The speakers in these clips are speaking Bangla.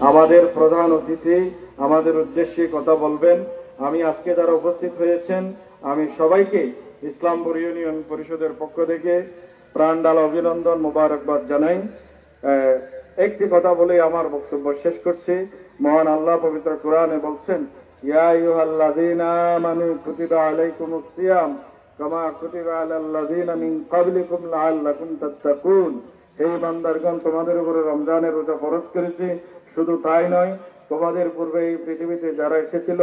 আমাদের প্রধান অতিথি আমাদের উদ্দেশ্যে কথা বলবেন। আমি আজকে যারা উপস্থিত হয়েছেন আমি সবাইকে ইসলামপুর ইউনিয়ন পরিষদের পক্ষ থেকে প্রাণঢালা অভিনন্দন মোবারকবাদ জানাই। একটি কথা বলে আমার বক্তব্য শেষ করছি। মহান আল্লাহ পবিত্র কোরআনে বলছেন, ইয়া আইয়ুহাল্লাযীনা আমানু কুতিবা আলাইকুমুস সিয়াম কামা কুতিবা আলাল লাযীনা মিন ক্বাবলিকুম লাআল্লাকুম তাত্তাকুন। হে বান্দারগণ, তোমাদের উপরে রমজানের রোজা ফরজ করেছি। শুধু তাই নয়, তোমাদের পূর্বে এই পৃথিবীতে যারা এসেছিল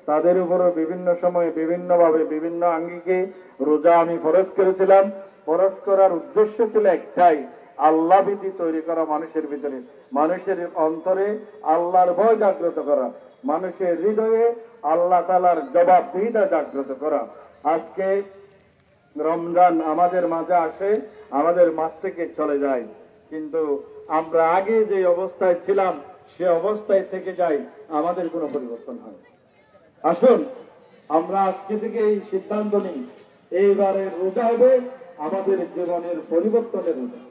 তাদের উপরও বিভিন্ন সময়ে বিভিন্নভাবে বিভিন্ন আঙ্গিকে রোজা আমি ফরজ করেছিলাম। ফরজ করার উদ্দেশ্য ছিল একটাই, আল্লাহ ভীতি তৈরি করা মানুষের ভিতরে, মানুষের অন্তরে আল্লাহর ভয় জাগ্রত করা, মানুষের হৃদয়ে আল্লাহ তাআলার জবাবদিহিতা জাগ্রত করা। আজকে রমজান আমাদের মাঝে আসে, আমাদের মাঝ থেকে চলে যায়, কিন্তু আমরা আগে যে অবস্থায় ছিলাম সে অবস্থায় থেকে যাই, আমাদের কোনো পরিবর্তন হয়। আসুন আমরা আজকে থেকে এই সিদ্ধান্ত নিই, এইবারের রোজা হবে আমাদের জীবনের পরিবর্তনের রোজা।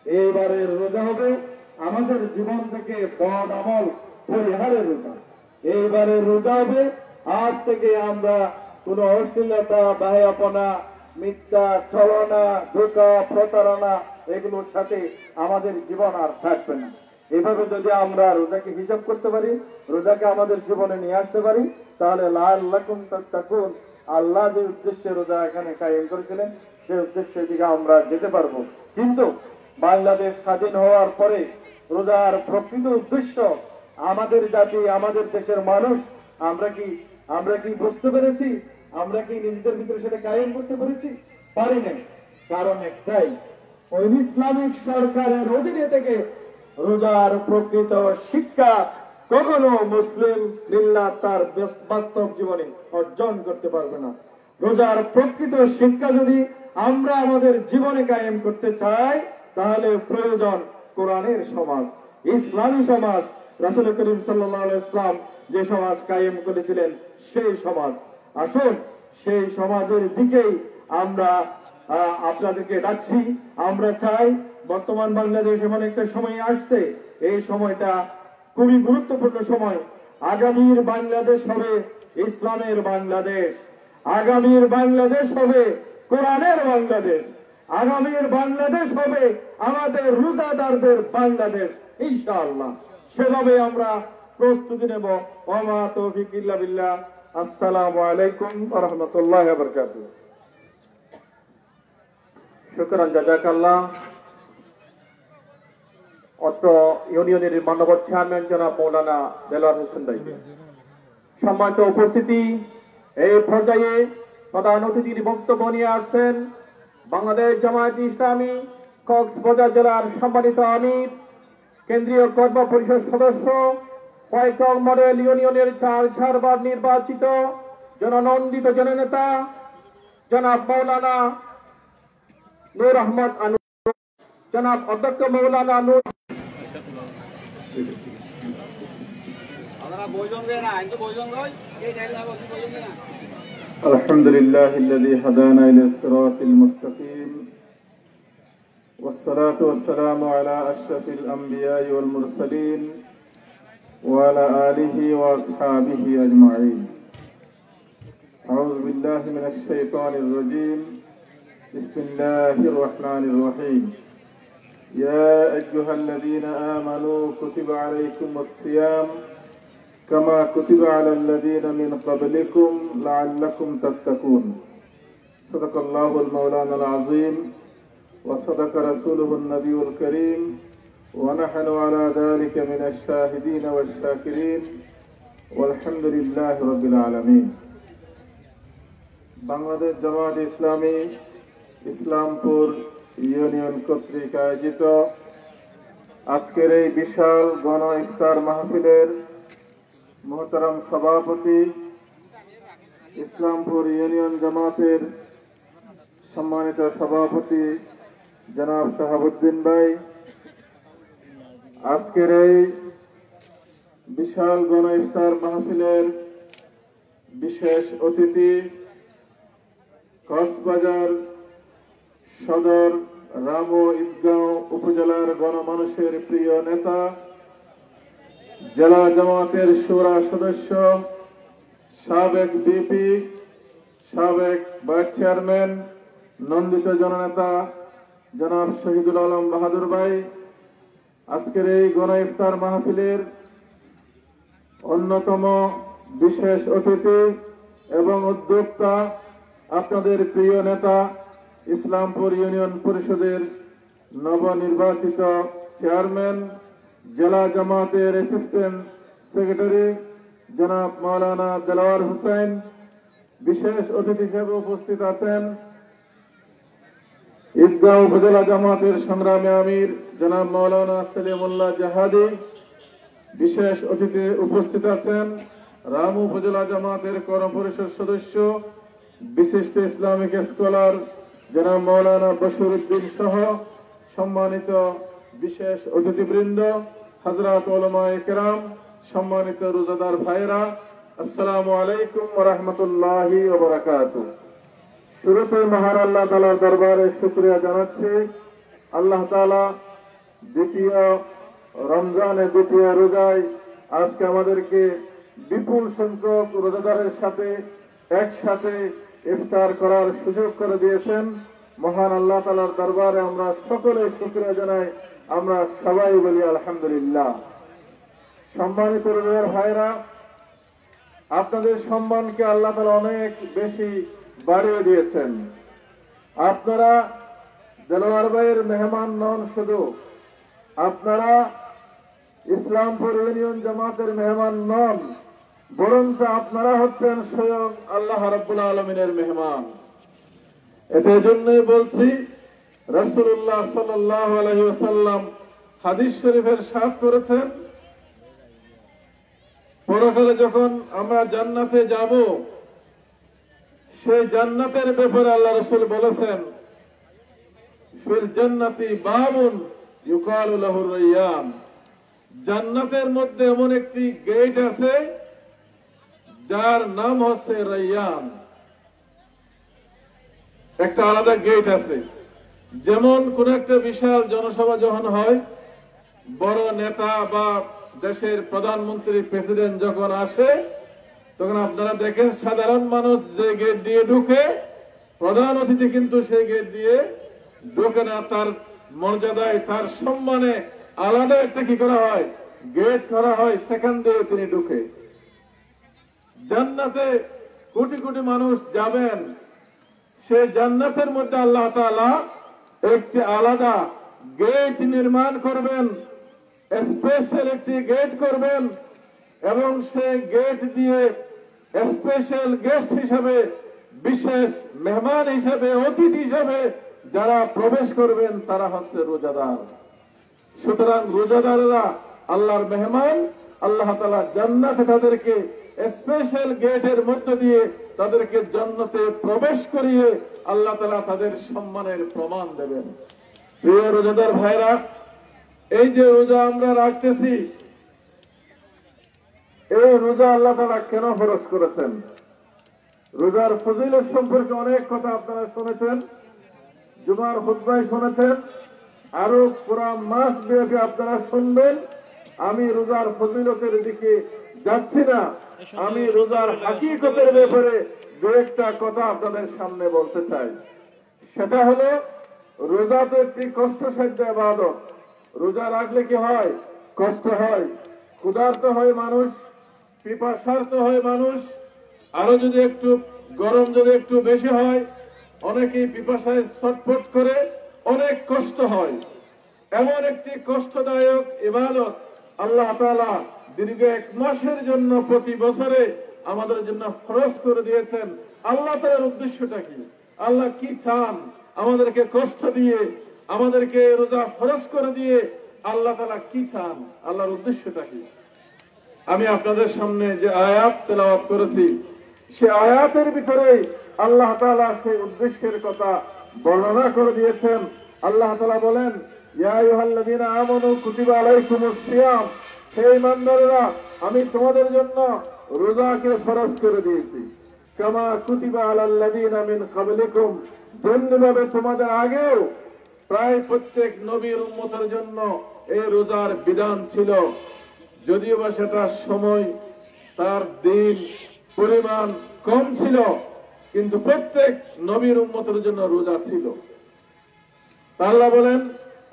এইবারের রোজা হবে আমাদের জীবন থেকে বদ আমল পরিহারের রোজা। এইবারের রোজা হবে আজ থেকে আমরা কোন অশ্লীলতা, বাহ্যাপনা, মিথ্যা, ছলনা, ধোঁকা, প্রতারণা এগুলোর সাথে আমাদের জীবন আর থাকবে না। এভাবে যদি আমরা রোজাকে হিসাব করতে পারি, রোজাকে আমাদের জীবনে নিয়ে আসতে পারি, তাহলে লাআল্লাকুম তাত্তাকুন, আল্লাহ যে উদ্দেশ্যে রোজা এখানে কায়েম করেছিলেন সেই উদ্দেশ্যের দিকে আমরা যেতে পারবো। কিন্তু বাংলাদেশ স্বাধীন হওয়ার পরে রোজার প্রকৃত উদ্দেশ্য আমাদের জাতি, আমাদের দেশের মানুষ আমরা কি বুঝতে পেরেছি? আমরা কি নিজেদের ভিতরে সেটা কায়েম করতে পেরেছি? পারি নাই। কারণ একটাই, ওই ইসলামিক সরকারের অধীনে থেকে রোজার প্রকৃত শিক্ষা কখনো মুসলিম মিল্লাত তার বাস্তব জীবনে অর্জন করতে পারবে না। রোজার প্রকৃত শিক্ষা যদি আমরা আমাদের জীবনে কায়েম করতে চাই, তাহলে প্রয়োজন কোরআনের সমাজ, ইসলামী সমাজ। রাসূল করিম সাল্লাল্লাহু আলাইহি ওয়াসাল্লাম যে সমাজ কায়েম করেছিলেন সেই সমাজ। আসুন সেই সমাজের দিকেই আমরা আপনাদেরকে ডাকছি। আমরা চাই বর্তমান বাংলাদেশ এমন একটা সময় আসছে, এই সময়টা খুবই গুরুত্বপূর্ণ সময়। আগামীর বাংলাদেশ হবে ইসলামের বাংলাদেশ, আগামীর বাংলাদেশ হবে কোরআনের বাংলাদেশ, আগামীর বাংলাদেশ হবে আমাদের রোজাদারদের বাংলাদেশ ইনশাআল্লাহ। সেভাবে আমরা প্রস্তুতি নেব। ওয়া মা তৌফিক ইল্লা বিল্লাহ। আসসালামু আলাইকুম ওয়া রাহমাতুল্লাহি ওয়া বারাকাতুহু। শুকরান, জাযাকাল্লাহ। অত্র ইউনিয়নের মাননীয় চেয়ারম্যান জনাব মৌলানা দেলোয়ার হোসেন ভাই। সম্মানিত উপস্থিতি, এই পর্যায়ে প্রধান অতিথির বক্তব্য নিয়ে আসছেন বাংলাদেশ জামায়াতে ইসলামী কক্সবাজার জেলার সম্মানিত আমির, কেন্দ্রীয় কর্ম পরিষদ সদস্য, পয়টং মডেল ইউনিয়নের 4 বার নির্বাচিত জননন্দিত জননেতা জনাব মৌলানা নূর আহমদ আনু, জনাব অধ্যক্ষ মৌলানা নূর। আলহামদুলিল্লাহিল্লাযী হাদানা ইলা সিরাতিল মুস্তাকিম والصلاة والسلام على أشرف الأنبياء والمرسلين وعلى آله وأصحابه أجمعين. أعوذ بالله من الشيطان الرجيم. بسم الله الرحمن الرحيم. يا أيها الذين آمنوا كتب عليكم الصيام كما كتب على الذين من قبلكم لعلكم تتقون. صدق الله المولانا العظيم وصدق رسوله النبي الكريم ونحن على ذلك من الشاهدين والشاكرين والحمد لله رب العالمين. বাংলাদেশ জামায়াত ইসলামী ইসলামপুর ইউনিয়ন কর্তৃক আয়োজিত আজকের এই বিশাল গণ ইফতার মাহফিলের মোহতারাম সভাপতি, ইসলামপুর ইউনিয়ন জামাতের সম্মানিত সভাপতি জনাব শাহাবুদ্দিন ভাই, আজকের এই বিশাল গণ ইফতার মাহফিলের বিশেষ অতিথি, কক্সবাজার সদর রামু ঈদগাঁও উপজেলার গণমানুষের প্রিয় নেতা জেলা জামাতের শুরা সদস্য, সাবেক বিপি, সাবেক ভাইস চেয়ারম্যান, নন্দিত জননেতা জনাব শহীদুল আলম বাহাদুর ভাই, আজকের এই গণ ইফতার মাহফিলের অন্যতম বিশেষ অতিথি এবং উদ্যোক্তা, আপনাদের প্রিয় নেতা, ইসলামপুর ইউনিয়ন পরিষদের নবনির্বাচিত চেয়ারম্যান, জেলা জামাতের অ্যাসিস্ট্যান্ট সেক্রেটারি জনাব মাওলানা দেলাওয়ার হোসেন, বিশেষ অতিথি হিসেবে উপস্থিত আছেন ঈদগাঁও উপজেলা জামাতের সংগ্রামী আমির জনাব মাওলানা সেলিমুল্লাহ জাহাদি, বিশেষ অতিথি উপস্থিত আছেন রামু উপজেলা জামাতের করম পরিষদ সদস্য, বিশিষ্ট ইসলামিক স্কলার জনাব মাওলানা বশিরউদ্দিন সহ সম্মানিত বিশেষ অতিথিবৃন্দ, হযরত উলামায়ে কেরাম, সম্মানিত রোজাদার ভাইরা, আসসালামু আলাইকুম ওয়া রাহমাতুল্লাহি ওয়া বারাকাতুহু। শুরুতে মহান আল্লাহ তাআলার দরবারে শুকরিয়া জানাচ্ছি। আল্লাহ তাআলা দ্বিতীয় রমজানের দ্বিতীয় রোজায় আজকে আমাদেরকে বিপুল সংখ্যক রোজাদারের সাথে একসাথে ইফতার করার সুযোগ করে দিয়েছেন। মহান আল্লাহ তাআলার দরবারে আমরা সকলে শুকরিয়া জানাই, আমরা সবাই বলি আলহামদুলিল্লাহ। সম্মানিত রোজাদার ভাইরা, আপনাদের সম্মানকে আল্লাহ তাআলা অনেক বেশি বাড়িয়ে দিয়েছেন। আপনারা দেলোয়ার ভাইয়ের মেহমান নন, শুধু আপনারা ইসলামপুর ইউনিয়ন জামাতের মেহমান নন, বরঞ্চ আপনারা হচ্ছেন স্বয়ং আল্লাহ রাব্বুল আলামিনের মেহমান। এটা জন্যই বলছি, রাসূলুল্লাহ সাল্লাল্লাহু আলাইহি ওয়াসাল্লাম হাদিস শরীফের সাথ করেছেন, পরকালে যখন আমরা জান্নাতে যাব, সেই জান্নাতের ব্যাপারে আল্লাহ রাসূল বলেছেন, ফিল জান্নাতি বাবুন ইউকালু লাহুর রায়্যান, জান্নাতের মধ্যে এমন একটি গেট আছে যার নাম হচ্ছে রায়্যান। একটা আলাদা গেট আছে। যেমন কোন একটা বিশাল জনসভা যখন হয়, বড় নেতা বা দেশের প্রধানমন্ত্রী প্রেসিডেন্ট যখন আসে, তখন আপনারা দেখেন সাধারণ মানুষ যে গেট দিয়ে ঢুকে, প্রধান অতিথি কিন্তু সেই গেট দিয়ে ঢোকে না। তার মর্যাদায়, তার সম্মানে আলাদা একটা কি করা হয়, গেট করা হয়, সেখান দিয়ে তিনি ঢুকে। জান্নাতে কোটি কোটি মানুষ যাবেন, সে জান্নাতের মধ্যে আল্লাহ তাআলা একটি আলাদা গেট নির্মাণ করবেন, স্পেশাল একটি গেট করবেন, এবং সেই গেট দিয়ে স্পেশাল গেস্ট হিসাবে, বিশেষ মেহমান হিসাবে, অতিথি হিসাবে যারা প্রবেশ করবেন তারা হচ্ছে রোজাদার। সুতরাং রোজাদাররা আল্লাহর মেহমান। আল্লাহ তাআলা জান্নাতে তাদেরকে স্পেশাল গেটের মধ্য দিয়ে তাদেরকে জান্নাতে প্রবেশ করিয়ে আল্লাহ তাআলা তাদের সম্মানের প্রমাণ দেবেন। প্রিয় রোজাদার ভাইরা, এই যে রোজা আমরা রাখতেছি, এই রোজা আল্লাহ তাআলা কেন ফরজ করেছেন? রোজার ফজিলত সম্পর্কে অনেক কথা আপনারা শুনেছেন, জুমার খুতবায় শুনেছেন, আরো পুরা মাস ব্যাপী আপনারা শুনবেন। আমি রোজার ফজিলতের দিকে যাচ্ছি না, আমি রোজার হাকিকতের ব্যাপারে দু একটা কথা আপনাদের সামনে বলতে চাই। সেটা হলো, রোজা তো একটি কষ্টসাধ্য ইবাদত। রোজা রাখলে কি হয়? কষ্ট হয়, ক্ষুধার্ত হয় মানুষ, পিপাসার্ত হয় মানুষ, আরো যদি একটু গরম যদি একটু বেশি হয়, অনেকেই পিপাসায় ছটফট করে, অনেক কষ্ট হয়। এমন একটি কষ্টদায়ক ইবাদত আল্লাহ তাআলা দীর্ঘ 1 মাসের জন্য প্রতি বছরে আমাদের জন্য ফরজ করে দিয়েছেন। আল্লাহ তাআলার উদ্দেশ্যটা কি? আল্লাহ কি চান? আমাদেরকে কষ্ট দিয়ে, আমাদেরকে রোজা ফরজ করে দিয়ে আল্লাহ তাআলা কি চান? আল্লাহর উদ্দেশ্যটা কি? আমি আপনাদের সামনে যে আয়াত তেলাওয়াত করেছি, সে আয়াতের ভিতরে আল্লাহ তাআলা সেই উদ্দেশ্যের কথা বর্ণনা করে দিয়েছেন। আল্লাহ তাআলা বলেন, ইয়া আইয়ুহাল্লাযীনা আমানু কুতিবা আলাইকুমুস সিয়াম, হে ঈমানদারেরা, আমি তোমাদের জন্য রোজাকে ফরজ করে দিয়েছি। কামা কুতিবা আলাল্লাযীনা মিন ক্বাবলিকুম, যেমনিভাবে তোমাদের আগেও প্রায় প্রত্যেক নবীর উম্মতের জন্য এই রোজার বিধান ছিল। যদিও বা সেটা সময়, তার দিন, পরিমাণ কম ছিল, কিন্তু প্রত্যেক নবীর উম্মতের জন্য রোজা ছিল। আল্লাহ বলেন,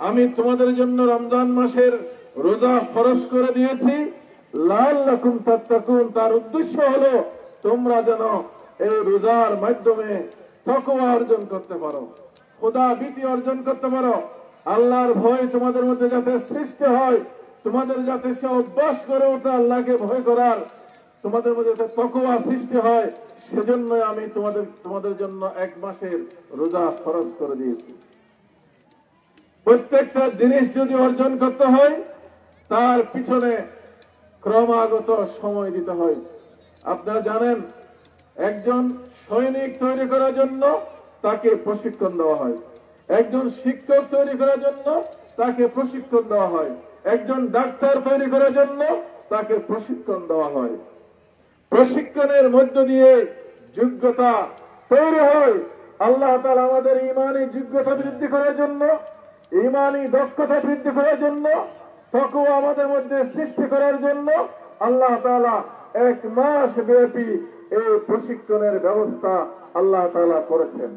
আমি তোমাদের জন্য রমজান মাসের রোজা ফরজ করে দিয়েছি লাআল্লাকুম তাত্তাকুন। তার উদ্দেশ্য হলো তোমরা যেন এই রোজার মাধ্যমে তাকওয়া অর্জন করতে পারো, খোদা ভীতি অর্জন করতে পারো, আল্লাহর ভয় তোমাদের মধ্যে যাতে সৃষ্টি হয়, তোমাদের যাতে সে অভ্যাস করে ওঠে আল্লাহকে ভয় করার, তোমাদের মধ্যে যাতে তাকওয়া সৃষ্টি হয়, সেজন্য আমি তোমাদের জন্য 1 মাসের রোজা ফরজ করে দিয়েছি। প্রত্যেকটা জিনিস যদি অর্জন করতে হয় তার পিছনে ক্রমাগত সময় দিতে হয়। আপনারা জানেন, একজন সৈনিক তৈরি করার জন্য তাকে প্রশিক্ষণ দেওয়া হয়, একজন শিক্ষক তৈরি করার জন্য তাকে প্রশিক্ষণ দেওয়া হয়, একজন ডাক্তার তৈরি করার জন্য তাকে প্রশিক্ষণ দেওয়া হয়। প্রশিক্ষণের মধ্য দিয়ে যোগ্যতা তৈরি হয়। আল্লাহ তাআলা আমাদের ঈমানী যোগ্যতা বৃদ্ধি করার জন্য, ঈমানী দক্ষতা বৃদ্ধি করার জন্য, তাকওয়া আমাদের মধ্যে সৃষ্টি করার জন্য আল্লাহ তাআলা 1 মাস ব্যাপী এই প্রশিক্ষণের ব্যবস্থা আল্লাহ তাআলা করেছেন।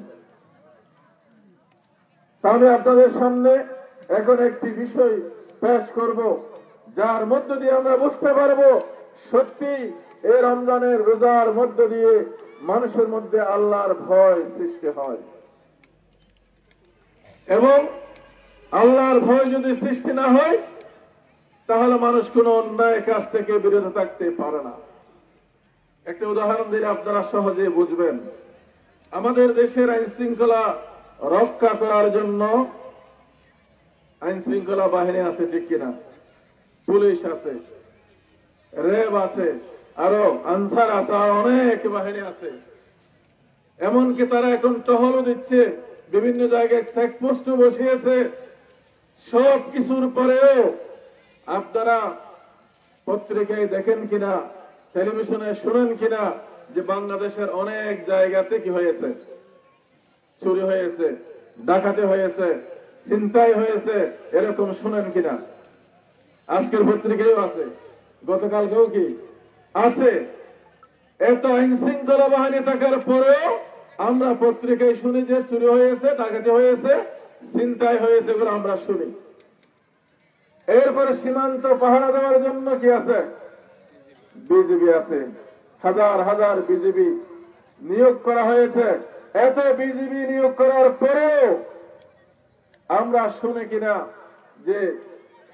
তাহলে আপনাদের সামনে এখন একটি বিষয় পেশ করব, যার মধ্য দিয়ে আমরা বুঝতে পারবো সত্যি এই রমজানের রোজার মধ্য দিয়ে মানুষের মধ্যে আল্লাহর ভয় সৃষ্টি হয়। এবং আল্লাহর ভয় যদি সৃষ্টি না হয় তাহলে মানুষ কোন অন্যায় কাজ থেকে বিরত থাকতে পারে না। একটা উদাহরণ দিলে আপনারা সহজে বুঝবেন। আমাদের দেশের আইন শৃঙ্খলা রক্ষা করার জন্য আইন শৃঙ্খলা বাহিনী আছে, ঠিক কিনা? পুলিশ আছে, র্যাব আছে, আরো আনসার আছে, আর অনেক বাহিনী আছে। এমনকি তারা এখন টহলও দিচ্ছে, বিভিন্ন জায়গায় চেকপোস্টও বসিয়েছে। সব কিছুর পরেও আপনারা পত্রিকায় দেখেন কিনা, টেলিভিশনে শুনেন কিনা যে বাংলাদেশের অনেক জায়গাতে কি হয়েছে? চুরি হয়েছে, ডাকাতি হয়েছে, ছিনতাই হয়েছে, এরকম শুনেন কিনা? আজকের পত্রিকায়ও আছে, গতকালকেও কি আছে। এত আইন শৃঙ্খলা বাহিনী থাকার পরেও আমরা পত্রিকায় শুনি যে চুরি হয়েছে, ডাকাতি হয়েছে, ছিনতাই হয়েছে, এগুলো আমরা শুনি। এরপরে সীমান্ত পাহারা দেওয়ার জন্য কি আছে? বিজিবি আছে, হাজার হাজার বিজিবি নিয়োগ করা হয়েছে। এত বিজিবি নিয়োগ করার পরেও আমরা শুনি কিনা যে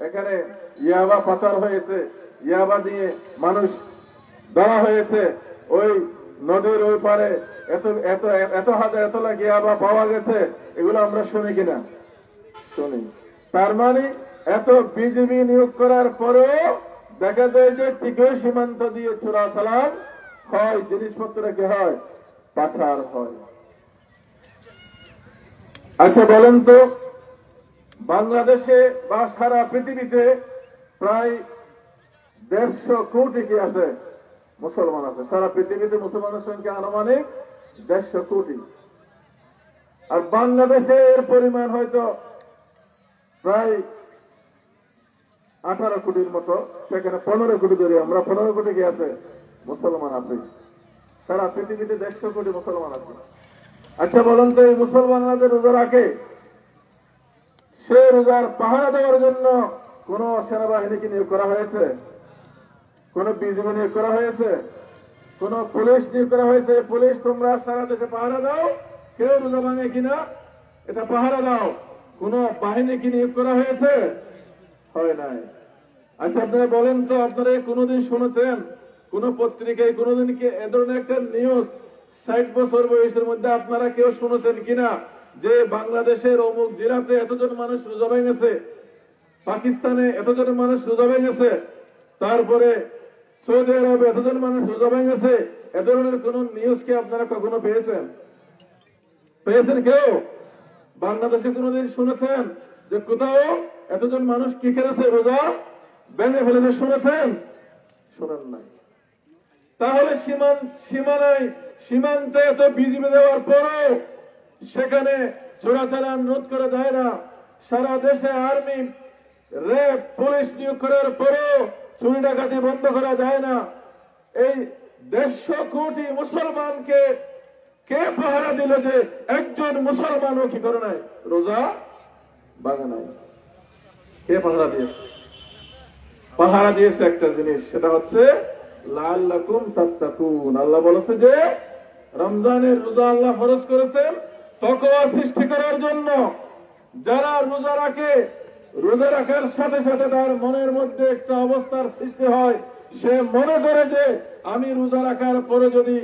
এখানে ইয়াবা পাচার হয়েছে, ইয়াবা দিয়ে মানুষ ধরা হয়েছে, ওই নদীর ওই পারে এত হাজার এত লাখ ইয়াবা পাওয়া গেছে, এগুলো আমরা শুনি কিনা? শুনি। তার মানে এত বিজিবি নিয়োগ করার পরেও দেখা যায় যে ঠিকই সীমান্ত দিয়ে চোরাচালান হয়, জিনিসপত্র কি হয়? পাচার হয়। আচ্ছা বলেন তো, বাংলাদেশে বা সারা পৃথিবীতে প্রায় 150 কোটি কি আছে? মুসলমান আছে। সারা পৃথিবীতে মুসলমানের সংখ্যা আনুমানিক 150 কোটি। আর বাংলাদেশে এর পরিমাণ হয়তো প্রায় 18 কোটির মতো। সেখানে 15 কোটি ধরে আমরা 15 কোটি কি আছে? মুসলমান আছে। সারা পৃথিবীতে 150 কোটি মুসলমান আছে। আচ্ছা বলুন তো, এই মুসলমানদের রোজা রাখে, সে রোজার পাহারা দেওয়ার জন্য কোন সেনাবাহিনীকে নিয়োগ করা হয়েছে? কোন বিজিবি নিয়োগ করা হয়েছে? কোন পুলিশ নিয়োগ করা হয়েছে? পুলিশ তোমরা সারা দেশে পাহারা দাও, কেউ রোজা ভাঙে কিনা এটা পাহারা দাও। কোন বাহিনী কি নিয়োগ করা হয়েছে? হয় নাই। আচ্ছা আপনারা বলেন তো, আপনারা কোনদিন শুনেছেন কোন পত্রিকায় কোনদিন কি এ ধরনের একটা নিউজ 60 বছর বয়সের মধ্যে আপনারা কেউ শুনেছেন কিনা যে বাংলাদেশের অমুক জেলাতে এতজন মানুষ রোজা ভেঙেছে, পাকিস্তানে এতজন মানুষ রোজা ভেঙেছে, তারপরে সৌদি আরবে এতজন মানুষ রোজা ভেঙেছে? এ ধরনের কোন নিউজ কি আপনারা কখনো পেয়েছেন? কেউ বাংলাদেশে কোনদিন শুনেছেন যে কোথাও এতজন মানুষ কি করেছে? রোজা ভেঙে ফেলেছে? শুনেছেন? শোনেন নাই। তাহলে সীমান্তে এত বিজিবি দেওয়ার পরেও সেখানে চোরাচালান রোধ করা যায় না। সারা দেশে আর্মি, র্যাব, পুলিশ নিয়োগ করার পরেও চুরি ডাকাতি বন্ধ করা যায় না। এই 150 কোটি মুসলমানকে কে পাহারা দিল যে একজন মুসলমানও কি করে নাই, রোজা ভাঙে নাই? কে পাহারা দিয়েছে? পাহারা দিয়েছে একটা জিনিস, সেটা হচ্ছে লাআল্লাকুম তাত্তাকুন। আল্লাহ বলেছে যে রমজানের রোজা আল্লাহ ফরজ করেছেন তাকওয়া সৃষ্টি করার জন্য। যারা রোজা রাখে, রোজা রাখার সাথে সাথে তার মনের মধ্যে একটা অবস্থার সৃষ্টি হয়, সে মনে করে যে আমি রোজা রাখার পরে যদি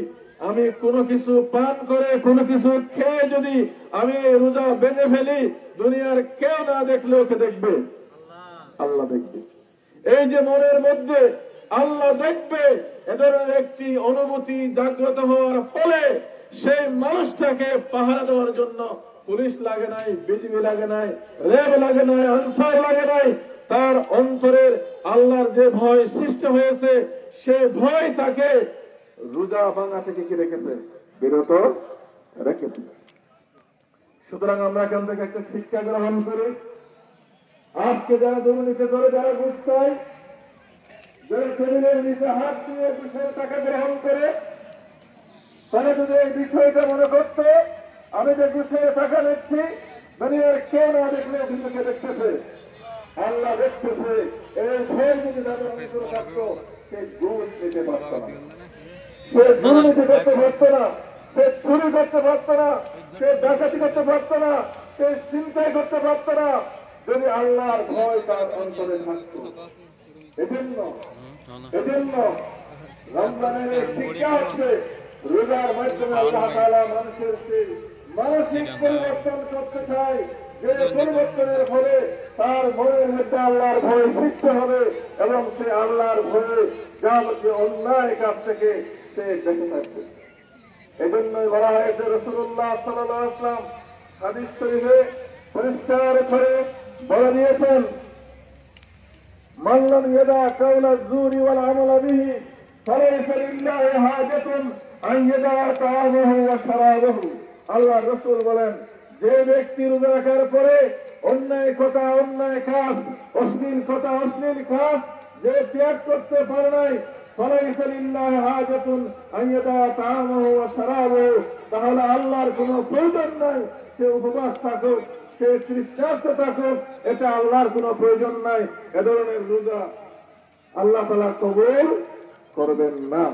আমি কোনো কিছু পান করে, কোনো কিছু খেয়ে যদি আমি রোজা বেঁধে ফেলি, দুনিয়ার কেউ না দেখলে ওকে দেখবে, আল্লাহ দেখবে। এই যে মনের মধ্যে আল্লাহ দেখবে, এ ধরনের একটি অনুভূতি জাগ্রত হওয়ার ফলে সেই মানুষটাকে পাহারা দেওয়ার জন্য পুলিশ লাগে নাই, বিজিবি লাগে নাই, র্যাব লাগে নাই, আনসার লাগে নাই। তার অন্তরের আল্লাহর যে ভয় সৃষ্টি হয়েছে, সে ভয় তাকে রোজা ভাঙা থেকে কি রেখেছে? বিরত রেখেছে। সুতরাং আমরা এখান থেকে একটা শিক্ষা গ্রহণ করি। আজকে যারা দুর্নীতি করে, যারা ঘুষ খায়, যারা টেবিলের নিচে হাত দিয়ে ঘুষের টাকা গ্রহণ করে, তারা যদি এই বিষয়টা মনে করত আমি যে ঘুষের টাকা নিচ্ছি দুনিয়ার কেউ না দেখলে অভিযোগে দেখতেছে, আল্লাহ দেখতেছে, এই ভয় যদি তাদের ভিতরে থাকতো সে ঘুষ নিতে পারত না, সে দুর্নীতি করতে পারত না, সে চুরি করতে পারত না, সে ডাকাতি করতে পারত না, সে চিন্তাই করতে পারত না, যদি আল্লাহর ভয় তার অন্তরে থাকত। এজন্য রমজানের শিক্ষা হচ্ছে রোজার মাধ্যমে আল্লাহ তাআলা মানুষের সেই মানসিক পরিবর্তন করতে চায়, যে পরিবর্তনের ফলে তার মনের মধ্যে আল্লাহর ভয় সৃষ্টি হবে এবং সে আল্লাহর ভয়ে যাবতীয় অন্যায় কাজ থেকে সে বেঁচে থাকবে। এজন্যই বলা হয়েছে, রাসূলুল্লাহ সাল্লাল্লাহু আলাইহি ওয়াসাল্লাম হাদিস শরীফে পরিষ্কার করে বলে দিয়েছেন, মান লাম ইয়াদা কাওলা যুরি ওয়াল আমালা বিহি ফালাইসা লিল্লাহি হাজাতুন আন ইয়াদা তাআমাহু ওয়া শারাবাহু। আল্লাহ রাসূল বলেন, যে ব্যক্তি রোজা রাখার পরে অন্যায় কথা, অন্যায় কাজ, অশ্লীল কথা, অশ্লীল কাজ যে ত্যাগ করতে পারে নাই, ফালাইসা লিল্লাহি হাজাতুন আন ইয়াদা তাআমাহু ওয়া শারাবাহু, তাহলে আল্লাহর কোনো প্রয়োজন নাই সে উপবাস থাকুক, সে তৃষ্ণার্ত থাকুক, এটা আল্লাহর কোনো প্রয়োজন নাই। এ ধরনের রোজা আল্লাহ তাআলা কবুল করবেন না।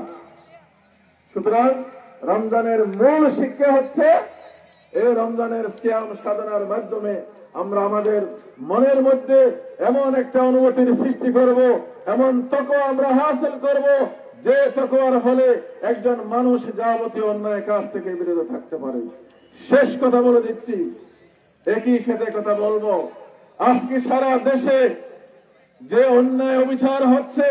সুতরাং রমজানের মূল শিক্ষা হচ্ছে, এই রমজানের সিয়াম সাধনার মাধ্যমে আমরা আমাদের মনের মধ্যে এমন একটা অনুভূতির সৃষ্টি করব, এমন তাকওয়া আমরা হাসিল করব, যে তাকওয়ার ফলে একজন মানুষ যাবতীয় অন্যায় কাজ থেকে বিরত থাকতে পারে। শেষ কথা বলে দিচ্ছি, একই সাথে কথা বলবো, আজকে সারা দেশে যে অন্যায় অবিচার হচ্ছে,